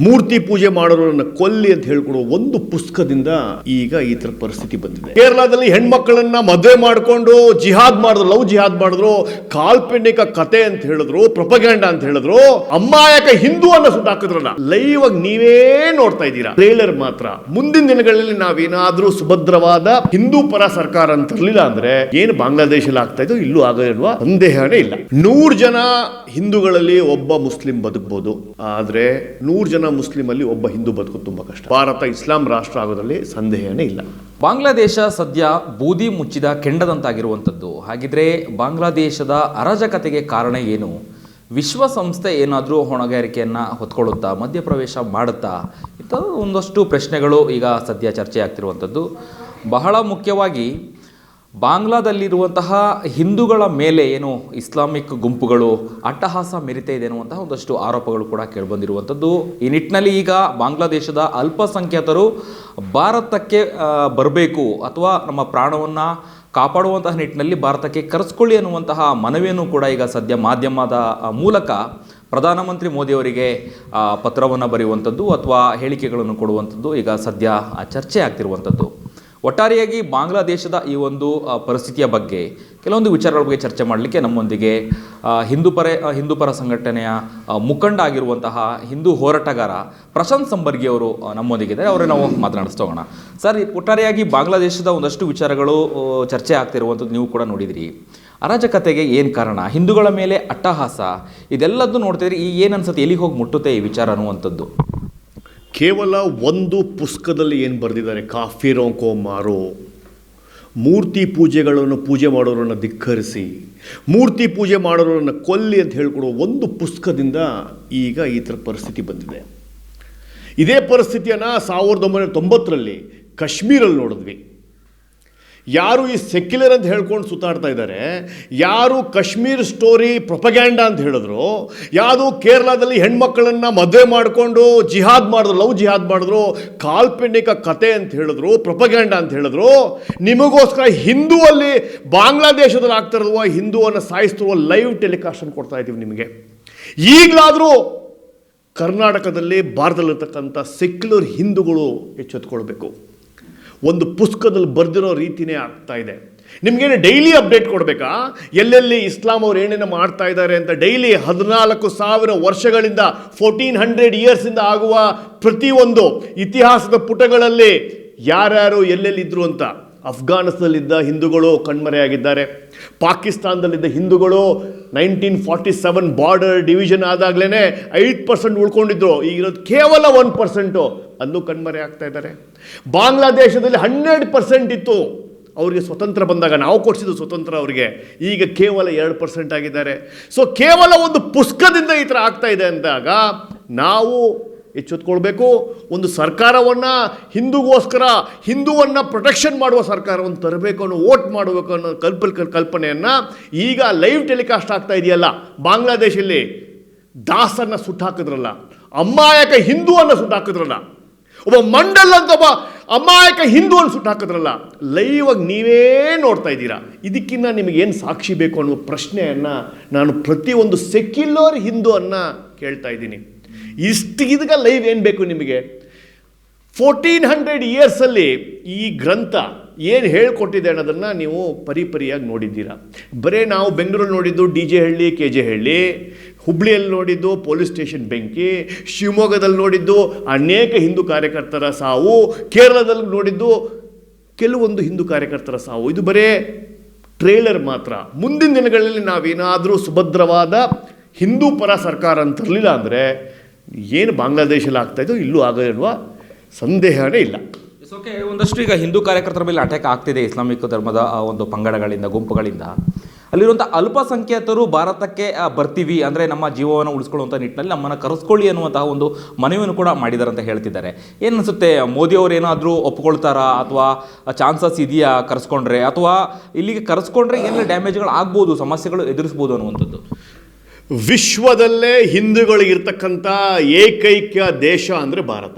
ಮೂರ್ತಿ ಪೂಜೆ ಮಾಡೋರನ್ನ ಕೊಲ್ಲಿ ಅಂತ ಹೇಳ್ಕೊಡೋ ಒಂದು ಪುಸ್ತಕದಿಂದ ಈಗ ಈ ತರ ಪರಿಸ್ಥಿತಿ ಬಂದಿದೆ. ಕೇರಳದಲ್ಲಿ ಹೆಣ್ಮಕ್ಳನ್ನ ಮದುವೆ ಮಾಡ್ಕೊಂಡು ಜಿಹಾದ್ ಮಾಡಿದ್ರು, ಲವ್ ಜಿಹಾದ್ ಮಾಡಿದ್ರು, ಕಾಲ್ಪನಿಕ ಕತೆ ಅಂತ ಹೇಳಿದ್ರು, ಪ್ರೊಪಗ್ಯಾಂಡ ಅಂತ ಹೇಳಿದ್ರು, ಅಮ್ಮಾಯಕ ಹಿಂದೂ ಅನ್ನ ಸುಟ್ಟಾಕಿದ್ರಲ್ಲ. ಲೈವ್ ಆಗಿ ನೀವೇ ನೋಡ್ತಾ ಇದ್ದೀರಾ, ಟ್ರೇಲರ್ ಮಾತ್ರ. ಮುಂದಿನ ದಿನಗಳಲ್ಲಿ ನಾವೇನಾದ್ರೂ ಸುಭದ್ರವಾದ ಹಿಂದೂ ಪರ ಸರ್ಕಾರ ಅಂತ ತರಲಿಲ್ಲ ಅಂದ್ರೆ ಏನು ಬಾಂಗ್ಲಾದೇಶಲ್ಲಿ ಆಗ್ತಾ ಇದ್ದು ಇಲ್ಲೂ ಆಗಲ್ವಾ, ಸಂದೇಹನೇ ಇಲ್ಲ. 100 ಜನ ಹಿಂದೂಗಳಲ್ಲಿ ಒಬ್ಬ ಮುಸ್ಲಿಂ ಬದುಕಬಹುದು, ಆದ್ರೆ 100 ಜನ ಮುಸ್ಲಿಂ ಅಲ್ಲಿ ಒಬ್ಬ ಹಿಂದೂ ಬದುಕೋದು ತುಂಬಾ ಕಷ್ಟ. ಭಾರತ ಇಸ್ಲಾಂ ರಾಷ್ಟ್ರ ಆಗೋದ್ರಲ್ಲಿ ಸಂದೇಹನೇ ಇಲ್ಲ. ಬಾಂಗ್ಲಾದೇಶ ಸದ್ಯ ಬೂದಿ ಮುಚ್ಚಿದ ಕೆಂಡದಂತಾಗಿರುವಂಥದ್ದು. ಹಾಗಿದ್ರೆ ಬಾಂಗ್ಲಾದೇಶದ ಅರಾಜಕತೆಗೆ ಕಾರಣ ಏನು? ವಿಶ್ವಸಂಸ್ಥೆ ಏನಾದರೂ ಹೊಣೆಗಾರಿಕೆಯನ್ನು ಹೊತ್ಕೊಳ್ಳುತ್ತಾ, ಮಧ್ಯಪ್ರವೇಶ ಮಾಡುತ್ತಾ? ಇಂಥ ಒಂದಷ್ಟು ಪ್ರಶ್ನೆಗಳು ಈಗ ಸದ್ಯ ಚರ್ಚೆ ಆಗ್ತಿರುವಂಥದ್ದು. ಬಹಳ ಮುಖ್ಯವಾಗಿ ಬಾಂಗ್ಲಾದಲ್ಲಿರುವಂತಹ ಹಿಂದೂಗಳ ಮೇಲೆ ಏನು ಇಸ್ಲಾಮಿಕ್ ಗುಂಪುಗಳು ಅಟ್ಟಹಾಸ ಮೆರಿತಾ ಇದೆ ಅನ್ನುವಂತಹ ಒಂದಷ್ಟು ಆರೋಪಗಳು ಕೂಡ ಕೇಳಿಬಂದಿರುವಂಥದ್ದು. ಈ ನಿಟ್ಟಿನಲ್ಲಿ ಈಗ ಬಾಂಗ್ಲಾದೇಶದ ಅಲ್ಪಸಂಖ್ಯಾತರು ಭಾರತಕ್ಕೆ ಬರಬೇಕು ಅಥವಾ ನಮ್ಮ ಪ್ರಾಣವನ್ನು ಕಾಪಾಡುವಂತಹ ನಿಟ್ಟಿನಲ್ಲಿ ಭಾರತಕ್ಕೆ ಕರೆಸ್ಕೊಳ್ಳಿ ಅನ್ನುವಂತಹ ಮನವಿಯನ್ನು ಕೂಡ ಈಗ ಸದ್ಯ ಮಾಧ್ಯಮದ ಮೂಲಕ ಪ್ರಧಾನಮಂತ್ರಿ ಮೋದಿಯವರಿಗೆ ಪತ್ರವನ್ನು ಬರೆಯುವಂಥದ್ದು ಅಥವಾ ಹೇಳಿಕೆಗಳನ್ನು ಕೊಡುವಂಥದ್ದು ಈಗ ಸದ್ಯ ಚರ್ಚೆ ಆಗ್ತಿರುವಂಥದ್ದು. ಒಟ್ಟಾರೆಯಾಗಿ ಬಾಂಗ್ಲಾದೇಶದ ಈ ಒಂದು ಪರಿಸ್ಥಿತಿಯ ಬಗ್ಗೆ ಕೆಲವೊಂದು ವಿಚಾರಗಳ ಬಗ್ಗೆ ಚರ್ಚೆ ಮಾಡಲಿಕ್ಕೆ ನಮ್ಮೊಂದಿಗೆ ಹಿಂದೂ ಪರ ಸಂಘಟನೆಯ ಮುಖಂಡ ಆಗಿರುವಂತಹ ಹಿಂದೂ ಹೋರಾಟಗಾರ ಪ್ರಶಾಂತ್ ಸಂಬರ್ಗಿ ಅವರು ನಮ್ಮೊಂದಿಗಿದ್ದಾರೆ. ಅವರೇ ನಾವು ಮಾತನಾಡಿಸ್ತೋಗೋಣ. ಸರ್, ಒಟ್ಟಾರೆಯಾಗಿ ಬಾಂಗ್ಲಾದೇಶದ ಒಂದಷ್ಟು ವಿಚಾರಗಳು ಚರ್ಚೆ ಆಗ್ತಿರುವಂಥದ್ದು ನೀವು ಕೂಡ ನೋಡಿದಿರಿ. ಅರಾಜಕತೆಗೆ ಏನು ಕಾರಣ? ಹಿಂದೂಗಳ ಮೇಲೆ ಅಟ್ಟಹಾಸ, ಇದೆಲ್ಲದೂ ನೋಡ್ತಿದ್ರಿ. ಈ ಏನು ಅನ್ಸುತ್ತೆ, ಎಲ್ಲಿಗೆ ಹೋಗಿ ಮುಟ್ಟುತ್ತೆ ಈ ವಿಚಾರ ಅನ್ನುವಂಥದ್ದು? ಕೇವಲ ಒಂದು ಪುಸ್ತಕದಲ್ಲಿ ಏನು ಬರೆದಿದ್ದಾರೆ, ಕಾಫಿರೋ ಕೋ ಮಾರೋ, ಮೂರ್ತಿ ಪೂಜೆ ಮಾಡೋರನ್ನ ಧಿಕ್ಕರಿಸಿ, ಮೂರ್ತಿ ಪೂಜೆ ಮಾಡೋರನ್ನ ಕೊಲ್ಲಿ ಅಂತ ಹೇಳ್ಕೊಡೋ ಒಂದು ಪುಸ್ತಕದಿಂದ ಈಗ ಈ ಥರ ಪರಿಸ್ಥಿತಿ ಬಂದಿದೆ. ಇದೇ ಪರಿಸ್ಥಿತಿಯನ್ನು 1990ರಲ್ಲಿ ಕಾಶ್ಮೀರಲ್ಲಿ ನೋಡಿದ್ವಿ. ಯಾರು ಈ ಸೆಕ್ಯುಲರ್ ಅಂತ ಹೇಳ್ಕೊಂಡು ಸುತ್ತಾಡ್ತಾ ಇದ್ದಾರೆ, ಯಾರು ಕಾಶ್ಮೀರ್ ಸ್ಟೋರಿ ಪ್ರೊಪಗ್ಯಾಂಡ ಅಂತ ಹೇಳಿದ್ರು, ಯಾವುದು ಕೇರಳದಲ್ಲಿ ಹೆಣ್ಮಕ್ಳನ್ನ ಮದುವೆ ಮಾಡಿಕೊಂಡು ಜಿಹಾದ್ ಮಾಡಿದ್ರು, ಲವ್ ಜಿಹಾದ್ ಮಾಡಿದ್ರು, ಕಾಲ್ಪನಿಕ ಕತೆ ಅಂತ ಹೇಳಿದ್ರು, ಪ್ರೊಪಗ್ಯಾಂಡ ಅಂತ ಹೇಳಿದ್ರು, ನಿಮಗೋಸ್ಕರ ಹಿಂದೂ ಅಲ್ಲಿ ಬಾಂಗ್ಲಾದೇಶದಲ್ಲಿ ಆಗ್ತಾ ಇರುವ ಹಿಂದೂವನ್ನು ಸಾಯಿಸ್ತಿರುವ ಲೈವ್ ಟೆಲಿಕಾಸ್ಟನ್ನು ಕೊಡ್ತಾ ಇದ್ದೀವಿ ನಿಮಗೆ. ಈಗಲಾದರೂ ಕರ್ನಾಟಕದಲ್ಲಿ ಭಾರತದಲ್ಲಿರ್ತಕ್ಕಂಥ ಸೆಕ್ಯುಲರ್ ಹಿಂದೂಗಳು ಎಚ್ಚೆತ್ಕೊಳ್ಬೇಕು. ಒಂದು ಪುಸ್ತಕದಲ್ಲಿ ಬರೆದಿರೋ ರೀತಿಯೇ ಆಗ್ತಾ ಇದೆ. ನಿಮಗೇನು ಡೈಲಿ ಅಪ್ಡೇಟ್ ಕೊಡಬೇಕಾ? ಎಲ್ಲೆಲ್ಲಿ ಇಸ್ಲಾಂ ಅವ್ರು ಏನೇನು ಮಾಡ್ತಾ ಇದ್ದಾರೆ ಅಂತ ಡೈಲಿ 14,000 ವರ್ಷಗಳಿಂದ 1400 ಇಯರ್ಸಿಂದ ಆಗುವ ಪ್ರತಿಯೊಂದು ಇತಿಹಾಸದ ಪುಟಗಳಲ್ಲಿ ಯಾರ್ಯಾರು ಎಲ್ಲೆಲ್ಲಿದ್ದರು ಅಂತ. ಅಫ್ಘಾನಿಸ್ತಾನದಲ್ಲಿದ್ದ ಹಿಂದೂಗಳು ಕಣ್ಮರೆಯಾಗಿದ್ದಾರೆ. ಪಾಕಿಸ್ತಾನದಲ್ಲಿದ್ದ ಹಿಂದೂಗಳು 1947 ಬಾರ್ಡರ್ ಡಿವಿಷನ್ ಆದಾಗಲೇ 5% ಉಳ್ಕೊಂಡಿದ್ರು, ಈಗಿರೋದು ಕೇವಲ 1%, ಅಲ್ಲೂ ಕಣ್ಮರೆ ಆಗ್ತಾ ಇದ್ದಾರೆ. ಬಾಂಗ್ಲಾದೇಶದಲ್ಲಿ 100% ಇತ್ತು ಅವರಿಗೆ ಸ್ವತಂತ್ರ ಬಂದಾಗ, ನಾವು ಕೊಡಿಸಿದ್ದು ಸ್ವತಂತ್ರ ಅವರಿಗೆ, ಈಗ ಕೇವಲ 2% ಆಗಿದ್ದಾರೆ. ಸೊ ಕೇವಲ ಒಂದು ಪುಸ್ತಕದಿಂದ ಈ ಥರ ಆಗ್ತಾ ಇದೆ ಅಂದಾಗ ನಾವು ಎಚ್ಚೆತ್ಕೊಳ್ಬೇಕು. ಒಂದು ಸರ್ಕಾರವನ್ನು ಹಿಂದೂಗೋಸ್ಕರ, ಹಿಂದೂವನ್ನು ಪ್ರೊಟೆಕ್ಷನ್ ಮಾಡುವ ಸರ್ಕಾರವನ್ನು ತರಬೇಕು ಅನ್ನೋ, ವೋಟ್ ಮಾಡಬೇಕು ಅನ್ನೋ ಕಲ್ಪನೆಯನ್ನು ಈಗ ಲೈವ್ ಟೆಲಿಕಾಸ್ಟ್ ಆಗ್ತಾ ಇದೆಯಲ್ಲ. ಬಾಂಗ್ಲಾದೇಶಲ್ಲಿ ದಾಸನ್ನು ಸುಟ್ಟಾಕಿದ್ರಲ್ಲ, ಅಮ್ಮಾಯಕ ಹಿಂದೂವನ್ನು ಸುಟ್ಟಾಕಿದ್ರಲ್ಲ, ಒಬ್ಬ ಮಂಡಲ್ ಅಂತ ಒಬ್ಬ ಅಮಾಯಕ ಹಿಂದೂವನ್ನು ಸುಟ್ಟಾಕಿದ್ರಲ್ಲ. ಲೈವ್ ಆಗಿ ನೀವೇ ನೋಡ್ತಾ ಇದ್ದೀರಾ. ಇದಕ್ಕಿಂತ ನಿಮಗೇನು ಸಾಕ್ಷಿ ಬೇಕು ಅನ್ನೋ ಪ್ರಶ್ನೆಯನ್ನು ನಾನು ಪ್ರತಿಯೊಂದು ಸೆಕ್ಯುಲರ್ ಹಿಂದೂವನ್ನು ಕೇಳ್ತಾ ಇದ್ದೀನಿ. ಇದಕ್ಕೆ ಲೈವ್ ಏನು ಬೇಕು ನಿಮಗೆ? 1400 ಇಯರ್ಸಲ್ಲಿ ಈ ಗ್ರಂಥ ಏನು ಹೇಳ್ಕೊಟ್ಟಿದೆ ಅನ್ನೋದನ್ನು ನೀವು ಪರಿಪರಿಯಾಗಿ ನೋಡಿದ್ದೀರಾ. ಬರೀ ನಾವು ಬೆಂಗಳೂರಲ್ಲಿ ನೋಡಿದ್ದು DJ ಹಳ್ಳಿ, KJ ಹಳ್ಳಿ, ಹುಬ್ಳಿಯಲ್ಲಿ ನೋಡಿದ್ದು ಪೊಲೀಸ್ ಸ್ಟೇಷನ್ ಬೆಂಕಿ, ಶಿವಮೊಗ್ಗದಲ್ಲಿ ನೋಡಿದ್ದು ಅನೇಕ ಹಿಂದೂ ಕಾರ್ಯಕರ್ತರ ಸಾವು, ಕೇರಳದಲ್ಲಿ ನೋಡಿದ್ದು ಕೆಲವೊಂದು ಹಿಂದೂ ಕಾರ್ಯಕರ್ತರ ಸಾವು. ಇದು ಬರೀ ಟ್ರೇಲರ್ ಮಾತ್ರ. ಮುಂದಿನ ದಿನಗಳಲ್ಲಿ ನಾವೇನಾದರೂ ಸುಭದ್ರವಾದ ಹಿಂದೂ ಪರ ಸರ್ಕಾರ ಅಂತ ತರಲಿಲ್ಲ ಅಂದರೆ ಏನು ಬಾಂಗ್ಲಾದೇಶಲ್ಲಿ ಆಗ್ತಾಯಿದ್ದು ಇಲ್ಲೂ ಆಗಲ್ವಾ, ಸಂದೇಹನೇ ಇಲ್ಲ. ಓಕೆ, ಒಂದಷ್ಟು ಈಗ ಹಿಂದೂ ಕಾರ್ಯಕರ್ತರ ಮೇಲೆ ಅಟ್ಯಾಕ್ ಆಗ್ತಿದೆ ಇಸ್ಲಾಮಿಕ್ ಧರ್ಮದ ಒಂದು ಪಂಗಡಗಳಿಂದ, ಗುಂಪುಗಳಿಂದ. ಅಲ್ಲಿರುವಂಥ ಅಲ್ಪಸಂಖ್ಯಾತರು ಭಾರತಕ್ಕೆ ಬರ್ತೀವಿ ಅಂದರೆ ನಮ್ಮ ಜೀವವನ್ನು ಉಳಿಸ್ಕೊಳ್ಳುವಂಥ ನಿಟ್ಟಿನಲ್ಲಿ ನಮ್ಮನ್ನು ಕರೆಸ್ಕೊಳ್ಳಿ ಅನ್ನುವಂತಹ ಒಂದು ಮನವಿಯನ್ನು ಕೂಡ ಮಾಡಿದ್ದಾರೆ ಅಂತ ಹೇಳ್ತಿದ್ದಾರೆ. ಏನು ಅನಿಸುತ್ತೆ, ಮೋದಿಯವರು ಏನಾದರೂ ಒಪ್ಕೊಳ್ತಾರಾ ಅಥವಾ ಚಾನ್ಸಸ್ ಇದೆಯಾ ಕರೆಸ್ಕೊಂಡ್ರೆ? ಅಥವಾ ಇಲ್ಲಿಗೆ ಕರೆಸ್ಕೊಂಡ್ರೆ ಏನೆಲ್ಲ ಡ್ಯಾಮೇಜ್ಗಳು ಆಗ್ಬೋದು, ಸಮಸ್ಯೆಗಳು ಎದುರಿಸ್ಬೋದು ಅನ್ನುವಂಥದ್ದು? ವಿಶ್ವದಲ್ಲೇ ಹಿಂದೂಗಳಿಗಿರ್ತಕ್ಕಂಥ ಏಕೈಕ ದೇಶ ಅಂದರೆ ಭಾರತ,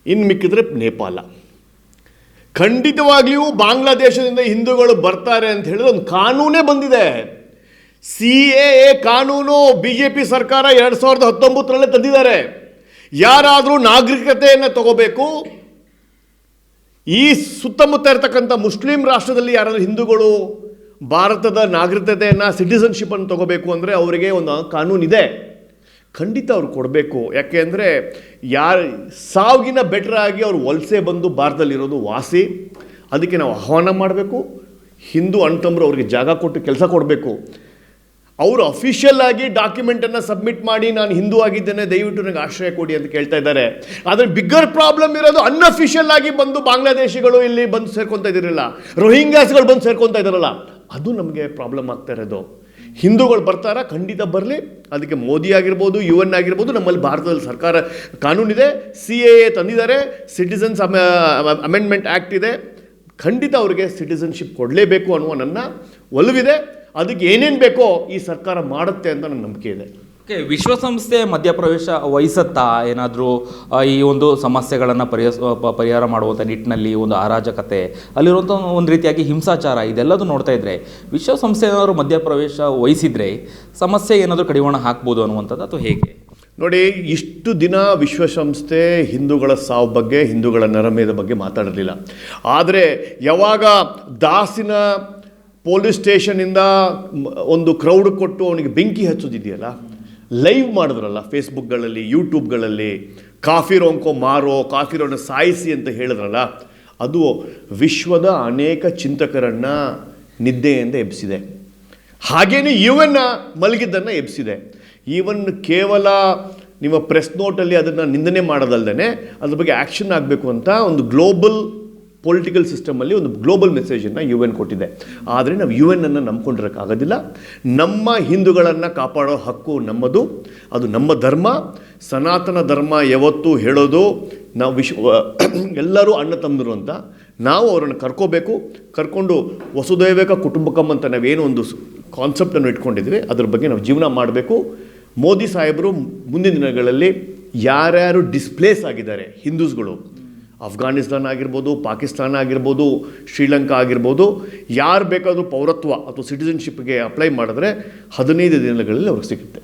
ಇನ್ನು ಮಿಕ್ಕಿದ್ರೆ ನೇಪಾಳ. ಖಂಡಿತವಾಗ್ಲಿಯೂ ಬಾಂಗ್ಲಾದೇಶದಿಂದ ಹಿಂದೂಗಳು ಬರ್ತಾರೆ ಅಂತ ಹೇಳಿದ್ರೆ ಒಂದು ಕಾನೂನೇ ಬಂದಿದೆ. CAA ಕಾನೂನು BJP ಸರ್ಕಾರ 2019 ತಂದಿದ್ದಾರೆ. ಯಾರಾದರೂ ನಾಗರಿಕತೆಯನ್ನು ತಗೋಬೇಕು, ಈ ಸುತ್ತಮುತ್ತ ಇರತಕ್ಕಂಥ ಮುಸ್ಲಿಂ ರಾಷ್ಟ್ರದಲ್ಲಿ ಯಾರಾದರೂ ಹಿಂದೂಗಳು ಭಾರತದ ನಾಗರಿಕತೆಯನ್ನು ಸಿಟಿಸನ್ಶಿಪ್ಪನ್ನು ತಗೋಬೇಕು ಅಂದರೆ ಅವರಿಗೆ ಒಂದು ಕಾನೂನಿದೆ, ಖಂಡಿತ ಅವ್ರು ಕೊಡಬೇಕು. ಯಾಕೆ ಅಂದರೆ ಸಾವಿಗಿನ ಬೆಟರ್ ಆಗಿ ಅವ್ರು ವಲಸೆ ಬಂದು ಭಾರತದಲ್ಲಿರೋದು ವಾಸಿ. ಅದಕ್ಕೆ ನಾವು ಆಹ್ವಾನ ಮಾಡಬೇಕು. ಹಿಂದೂ ಅಣ್ತಂಬರು ಅವ್ರಿಗೆ ಜಾಗ ಕೊಟ್ಟು ಕೆಲಸ ಕೊಡಬೇಕು. ಅವರು ಅಫಿಷಿಯಲ್ ಆಗಿ ಡಾಕ್ಯುಮೆಂಟನ್ನು ಸಬ್ಮಿಟ್ ಮಾಡಿ ನಾನು ಹಿಂದೂ ಆಗಿದ್ದೇನೆ, ದಯವಿಟ್ಟು ನನಗೆ ಆಶ್ರಯ ಕೊಡಿ ಅಂತ ಕೇಳ್ತಾ ಇದ್ದಾರೆ. ಆದರೆ ಬಿಗ್ಗರ್ ಪ್ರಾಬ್ಲಮ್ ಇರೋದು ಅನ್ಅಫಿಷಿಯಲ್ ಆಗಿ ಬಂದು ಬಾಂಗ್ಲಾದೇಶಿಗಳು ಇಲ್ಲಿ ಬಂದು ಸೇರ್ಕೊತಾ ಇದ್ದಿರಲಿಲ್ಲ, ರೋಹಿಂಗ್ಯಾಸ್ಗಳು ಬಂದು ಸೇರ್ಕೊತಾ ಇದ್ದಾರಲ್ಲ, ಅದು ನಮಗೆ ಪ್ರಾಬ್ಲಮ್ ಆಗ್ತಾ ಇರೋದು. ಹಿಂದೂಗಳು ಬರ್ತಾರಾ? ಖಂಡಿತ ಬರಲಿ. ಅದಕ್ಕೆ ಮೋದಿ ಆಗಿರ್ಬೋದು, UN ಆಗಿರ್ಬೋದು, ನಮ್ಮಲ್ಲಿ ಭಾರತದಲ್ಲಿ ಸರ್ಕಾರ ಕಾನೂನಿದೆ, CAA ತಂದಿದ್ದಾರೆ, ಸಿಟಿಸನ್ಸ್ ಅಮೆಂಡ್ಮೆಂಟ್ ಆ್ಯಕ್ಟ್ ಇದೆ. ಖಂಡಿತ ಅವರಿಗೆ ಸಿಟಿಸನ್ಶಿಪ್ ಕೊಡಲೇಬೇಕು ಅನ್ನುವ ನನ್ನ ಒಲವಿದೆ. ಅದಕ್ಕೆ ಏನೇನು ಬೇಕೋ ಈ ಸರ್ಕಾರ ಮಾಡುತ್ತೆ ಅಂತ ನನ್ನ ನಂಬಿಕೆ ಇದೆ. ಓಕೆ, ವಿಶ್ವಸಂಸ್ಥೆ ಮಧ್ಯಪ್ರವೇಶ ವಹಿಸುತ್ತಾ ಏನಾದರೂ ಈ ಒಂದು ಸಮಸ್ಯೆಗಳನ್ನು ಪರಿಹಾರ ಮಾಡುವಂಥ ನಿಟ್ಟಿನಲ್ಲಿ ಒಂದು ಅರಾಜಕತೆ, ಅಲ್ಲಿರುವಂಥ ಒಂದು ರೀತಿಯಾಗಿ ಹಿಂಸಾಚಾರ, ಇದೆಲ್ಲದೂ ನೋಡ್ತಾ ಇದ್ದರೆ ವಿಶ್ವಸಂಸ್ಥೆ ಏನಾದರೂ ಮಧ್ಯಪ್ರವೇಶ ವಹಿಸಿದರೆ ಸಮಸ್ಯೆ ಏನಾದರೂ ಕಡಿವಾಣ ಹಾಕ್ಬೋದು ಅನ್ನುವಂಥದ್ದು, ಅಥವಾ ಹೇಗೆ? ನೋಡಿ, ಇಷ್ಟು ದಿನ ವಿಶ್ವಸಂಸ್ಥೆ ಹಿಂದೂಗಳ ಸಾವು ಬಗ್ಗೆ, ಹಿಂದೂಗಳ ನರಮೇಧದ ಬಗ್ಗೆ ಮಾತಾಡಿರಲಿಲ್ಲ. ಆದರೆ ಯಾವಾಗ ದಾಸಿನ ಪೊಲೀಸ್ ಸ್ಟೇಷನಿಂದ ಒಂದು ಕ್ರೌಡ್ ಕೊಟ್ಟು ಅವನಿಗೆ ಬೆಂಕಿ ಹಚ್ಚೋದಿದೆಯಲ್ಲ, ಲೈವ್ ಮಾಡಿದ್ರಲ್ಲ ಫೇಸ್ಬುಕ್ಗಳಲ್ಲಿ, ಯೂಟ್ಯೂಬ್ಗಳಲ್ಲಿ, ಕಾಫಿರೋಂಕೋ ಮಾರೋ, ಕಾಫಿರೋನ ಸಾಯಿಸಿ ಅಂತ ಹೇಳಿದ್ರಲ್ಲ, ಅದು ವಿಶ್ವದ ಅನೇಕ ಚಿಂತಕರನ್ನು ನಿದ್ದೆಯಿಂದ ಎಬ್ಬಿಸಿದೆ. ಹಾಗೇನೇ UN ಮಲಗಿದ್ದನ್ನು ಎಬ್ಬಿಸಿದೆ. ಈವನ್ ಕೇವಲ ನಿಮ್ಮ ಪ್ರೆಸ್ ನೋಟಲ್ಲಿ ಅದನ್ನು ನಿಂದನೆ ಮಾಡೋದಲ್ಲದೆ ಅದ್ರ ಬಗ್ಗೆ ಆ್ಯಕ್ಷನ್ ಆಗಬೇಕು ಅಂತ ಒಂದು ಗ್ಲೋಬಲ್ ಪೊಲಿಟಿಕಲ್ ಸಿಸ್ಟಮಲ್ಲಿ ಒಂದು ಗ್ಲೋಬಲ್ ಮೆಸೇಜನ್ನು UN ಕೊಟ್ಟಿದೆ. ಆದರೆ ನಾವು UN ನಂಬ್ಕೊಂಡಿರೋಕ್ಕಾಗೋದಿಲ್ಲ. ನಮ್ಮ ಹಿಂದೂಗಳನ್ನು ಕಾಪಾಡೋ ಹಕ್ಕು ನಮ್ಮದು, ಅದು ನಮ್ಮ ಧರ್ಮ, ಸನಾತನ ಧರ್ಮ. ಯಾವತ್ತೂ ಹೇಳೋದು ನಾವು ಎಲ್ಲರೂ ಅಣ್ಣ ತಮ್ಮರು ಅಂತ. ನಾವು ಅವರನ್ನು ಕರ್ಕೊಂಡು ವಸುದೈವಿಕ ಕುಟುಂಬಕಂ ಅಂತ ನಾವೇನೋ ಒಂದು ಕಾನ್ಸೆಪ್ಟನ್ನು ಇಟ್ಕೊಂಡಿದ್ವಿ, ಅದ್ರ ಬಗ್ಗೆ ನಾವು ಜೀವನ ಮಾಡಬೇಕು. ಮೋದಿ ಸಾಹೇಬರು ಮುಂದಿನ ದಿನಗಳಲ್ಲಿ ಯಾರ್ಯಾರು ಡಿಸ್ಪ್ಲೇಸ್ ಆಗಿದ್ದಾರೆ ಹಿಂದೂಸ್ಗಳು, ಅಫ್ಘಾನಿಸ್ತಾನ ಆಗಿರ್ಬೋದು, ಪಾಕಿಸ್ತಾನ ಆಗಿರ್ಬೋದು, ಶ್ರೀಲಂಕಾ ಆಗಿರ್ಬೋದು, ಯಾರು ಬೇಕಾದರೂ ಪೌರತ್ವ ಅಥವಾ ಸಿಟಿಸನ್ಶಿಪ್ಗೆ ಅಪ್ಲೈ ಮಾಡಿದ್ರೆ 15 ದಿನಗಳಲ್ಲಿ ಅವ್ರಿಗೆ ಸಿಗುತ್ತೆ.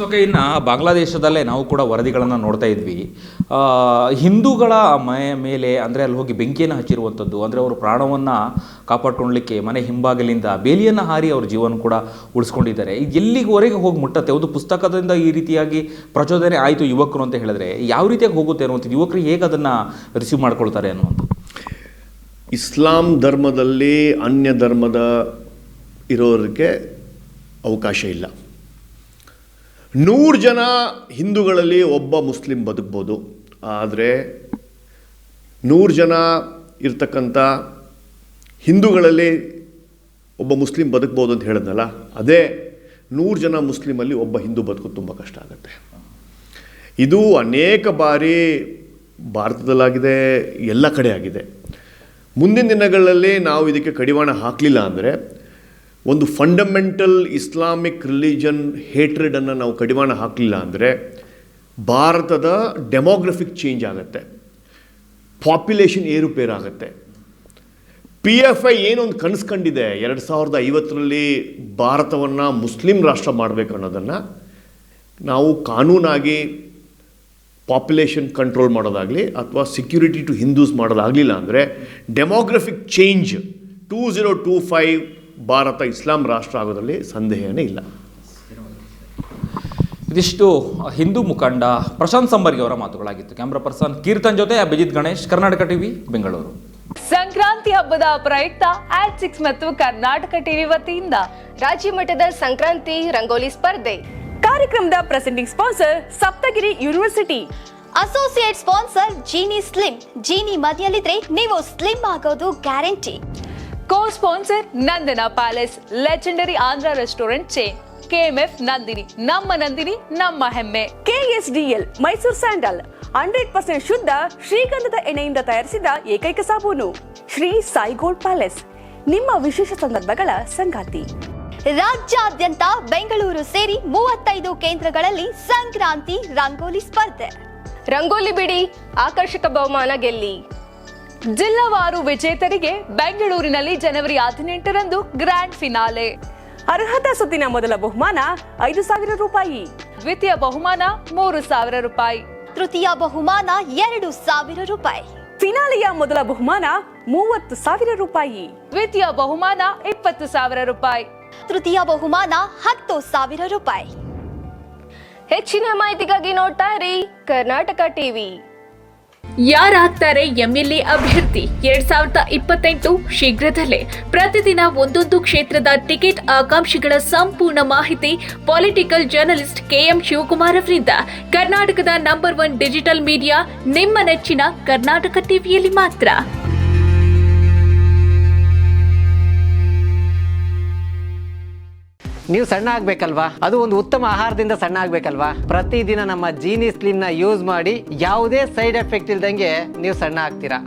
ಓಕೆ, ಇನ್ನು ಬಾಂಗ್ಲಾದೇಶದಲ್ಲೇ ನಾವು ಕೂಡ ವರದಿಗಳನ್ನು ನೋಡ್ತಾ ಇದ್ವಿ. ಹಿಂದೂಗಳ ಮೇಲೆ ಅಂದರೆ ಅಲ್ಲಿ ಹೋಗಿ ಬೆಂಕಿಯನ್ನು ಹಚ್ಚಿರುವಂಥದ್ದು, ಅಂದರೆ ಅವರು ಪ್ರಾಣವನ್ನು ಕಾಪಾಡ್ಕೊಳ್ಳಲಿಕ್ಕೆ ಮನೆ ಹಿಂಬಾಗಲಿಂದ ಬೇಲಿಯನ್ನು ಹಾರಿ ಅವ್ರ ಜೀವನ ಕೂಡ ಉಳಿಸ್ಕೊಂಡಿದ್ದಾರೆ. ಎಲ್ಲಿವರೆಗೆ ಹೋಗಿ ಮುಟ್ಟತ್ತೆ? ಒಂದು ಪುಸ್ತಕದಿಂದ ಈ ರೀತಿಯಾಗಿ ಪ್ರಚೋದನೆ ಆಯಿತು ಯುವಕರು ಅಂತ ಹೇಳಿದ್ರೆ ಯಾವ ರೀತಿಯಾಗಿ ಹೋಗುತ್ತೆ ಅನ್ನುವಂಥದ್ದು, ಯುವಕರು ಹೇಗೆ ಅದನ್ನು ರಿಸೀವ್ ಮಾಡ್ಕೊಳ್ತಾರೆ ಅನ್ನುವಂಥದ್ದು. ಇಸ್ಲಾಂ ಧರ್ಮದಲ್ಲಿ ಅನ್ಯ ಧರ್ಮದ ಇರೋರಿಗೆ ಅವಕಾಶ ಇಲ್ಲ. 100 ಜನ ಹಿಂದೂಗಳಲ್ಲಿ ಒಬ್ಬ ಮುಸ್ಲಿಂ ಬದುಕ್ಬೋದು. ಆದರೆ 100 ಜನ ಇರ್ತಕ್ಕಂಥ ಹಿಂದೂಗಳಲ್ಲಿ ಒಬ್ಬ ಮುಸ್ಲಿಂ ಬದುಕ್ಬೋದು ಅಂತ ಹೇಳಿದ್ನಲ್ಲ, ಅದೇ 100 ಜನ ಮುಸ್ಲಿಮಲ್ಲಿ ಒಬ್ಬ ಹಿಂದೂ ಬದುಕೋದು ತುಂಬ ಕಷ್ಟ ಆಗುತ್ತೆ. ಇದು ಅನೇಕ ಬಾರಿ ಭಾರತದಲ್ಲಾಗಿದೆ, ಎಲ್ಲ ಕಡೆ ಆಗಿದೆ. ಮುಂದಿನ ದಿನಗಳಲ್ಲಿ ನಾವು ಇದಕ್ಕೆ ಕಡಿವಾಣ ಹಾಕಲಿಲ್ಲ ಅಂದರೆ, ಒಂದು ಫಂಡಮೆಂಟಲ್ ಇಸ್ಲಾಮಿಕ್ ರಿಲಿಜನ್ ಹೇಟ್ರೆಡನ್ನು ನಾವು ಕಡಿವಾಣ ಹಾಕಲಿಲ್ಲ ಅಂದರೆ ಭಾರತದ ಡೆಮೋಗ್ರಫಿಕ್ ಚೇಂಜ್ ಆಗುತ್ತೆ, ಪಾಪ್ಯುಲೇಷನ್ ಏರುಪೇರಾಗುತ್ತೆ. PFI ಏನೊಂದು ಕನಸು ಕಂಡಿದೆ 2050ರಲ್ಲಿ ಭಾರತವನ್ನು ಮುಸ್ಲಿಂ ರಾಷ್ಟ್ರ ಮಾಡಬೇಕು ಅನ್ನೋದನ್ನು ನಾವು ಕಾನೂನಾಗಿ ಪಾಪ್ಯುಲೇಷನ್ ಕಂಟ್ರೋಲ್ ಮಾಡೋದಾಗಲಿ ಅಥವಾ ಸೆಕ್ಯೂರಿಟಿ ಟು ಹಿಂದೂಸ್ ಮಾಡೋದಾಗಲಿಲ್ಲ ಅಂದರೆ ಡೆಮೋಗ್ರಫಿಕ್ ಚೇಂಜ್ 2025 ಭಾರತ ಇಸ್ಲಾಂ ರಾಷ್ಟ್ರ ಆಗೋದ್ರಲ್ಲಿ ಸಂದೇಹನೇ ಇಲ್ಲ. ಇದಿಷ್ಟು ಹಿಂದೂ ಮುಖಂಡ ಪ್ರಶಾಂತ್ ಸಂಬರ್ಗಿ ಅವರ ಮಾತುಗಳಾಗಿತ್ತು. ಕ್ಯಾಮ್ರಾ ಪರ್ಸನ್ ಕೀರ್ತನ್ ಜೊತೆ ಅಭಿಜಿತ್ ಗಣೇಶ್, ಕರ್ನಾಟಕ ಟಿವಿ, ಬೆಂಗಳೂರು. ಸಂಕ್ರಾಂತಿ ಹಬ್ಬದ ಪ್ರಯುಕ್ತ ಆಡ್6 ಮತ್ತು ಕರ್ನಾಟಕ ಟಿವಿ ವತಿಯಿಂದ ರಾಜ್ಯ ಮಟ್ಟದ ಸಂಕ್ರಾಂತಿ ರಂಗೋಲಿ ಸ್ಪರ್ಧೆ. ಕಾರ್ಯಕ್ರಮದ presenting sponsor Saptagiri university. Associate sponsor Jeeni slim. Jeeni ಮನೆಯಲ್ಲಿದ್ರೆ ನೀವು ಸ್ಲಿಮ್ ಆಗೋದು guarantee. Co sponsor Nandana palace, legendary Andhra restaurant chain. KMF Nandini, ನಮ್ಮ ನಂದಿನಿ ನಮ್ಮ ಹೆಮ್ಮೆ. KSDL ಮೈಸೂರು ಸ್ಯಾಂಡಲ್ 100% ಶುದ್ಧ ಶ್ರೀಗಂಧದ ಎಣ್ಣೆಯಿಂದ ತಯಾರಿಸಿದ ಏಕೈಕ ಸಾಬೂನು. ಶ್ರೀ ಸಾಯಿ ಗೋಲ್ಡ್ ಪ್ಯಾಲೇಸ್, ನಿಮ್ಮ ವಿಶೇಷ ಸಂದರ್ಭಗಳ ಸಂಗಾತಿ. ರಾಜ್ಯಾದ್ಯಂತ ಬೆಂಗಳೂರು ಸೇರಿ 35 ಕೇಂದ್ರಗಳಲ್ಲಿ ಸಂಕ್ರಾಂತಿ ರಂಗೋಲಿ ಸ್ಪರ್ಧೆ. ರಂಗೋಲಿ ಬಿಡಿ, ಆಕರ್ಷಕ ಬಹುಮಾನ ಗೆಲ್ಲಿ. ಜಿಲ್ಲಾವಾರು ವಿಜೇತರಿಗೆ ಬೆಂಗಳೂರಿನಲ್ಲಿ ಜನವರಿ 18ರಂದು ಗ್ರ್ಯಾಂಡ್ ಫಿನಾಲೆ. ಅರ್ಹತಾ ಸುತ್ತಿನ ಮೊದಲ ಬಹುಮಾನ 5,000 ರೂಪಾಯಿ, ದ್ವಿತೀಯ ಬಹುಮಾನ 3,000 ರೂಪಾಯಿ, ತೃತೀಯ ಬಹುಮಾನ 2,000 ರೂಪಾಯಿ, ಫಿನಾಲೆಯ ಮೊದಲ ಬಹುಮಾನ 30,000 ರೂಪಾಯಿ, ದ್ವಿತೀಯ ಬಹುಮಾನ 20,000 ರೂಪಾಯಿ, ತೃತೀಯ ಬಹುಮಾನ 10,000 ರೂಪಾಯಿ. ಹೆಚ್ಚಿನ ಮಾಹಿತಿಗಾಗಿ ನೋಡ್ತಾ ಇರಿ ಕರ್ನಾಟಕ ಟಿವಿ. ಯಾರಾಗ್ತಾರೆ ಎಂಎಲ್ಎ ಅಭ್ಯರ್ಥಿ 2028 ಶೀಘ್ರದಲ್ಲೇ. ಪ್ರತಿದಿನ ಒಂದೊಂದು ಕ್ಷೇತ್ರದ ಟಿಕೆಟ್ ಆಕಾಂಕ್ಷಿಗಳ ಸಂಪೂರ್ಣ ಮಾಹಿತಿ ಪೊಲಿಟಿಕಲ್ ಜರ್ನಲಿಸ್ಟ್ ಕೆಎಂ ಶಿವಕುಮಾರ್ ಅವರಿಂದ. ಕರ್ನಾಟಕದ ನಂಬರ್ 1 ಡಿಜಿಟಲ್ ಮೀಡಿಯಾ ನಿಮ್ಮ ನೆಚ್ಚಿನ ಕರ್ನಾಟಕ ಟಿವಿಯಲ್ಲಿ ಮಾತ್ರ. ನೀವು ಸಣ್ಣ ಆಗ್ಬೇಕಲ್ವಾ? ಅದು ಒಂದು ಉತ್ತಮ ಆಹಾರದಿಂದ ಸಣ್ಣ ಆಗ್ಬೇಕಲ್ವಾ? ಪ್ರತಿದಿನ ನಮ್ಮ ಜೀನಿ ಸ್ಲಿಮ್ನ ಯೂಸ್ ಮಾಡಿ ಯಾವುದೇ ಸೈಡ್ ಎಫೆಕ್ಟ್ ಇಲ್ದಂಗೆ ನೀವು ಸಣ್ಣ ಆಗ್ತೀರಾ.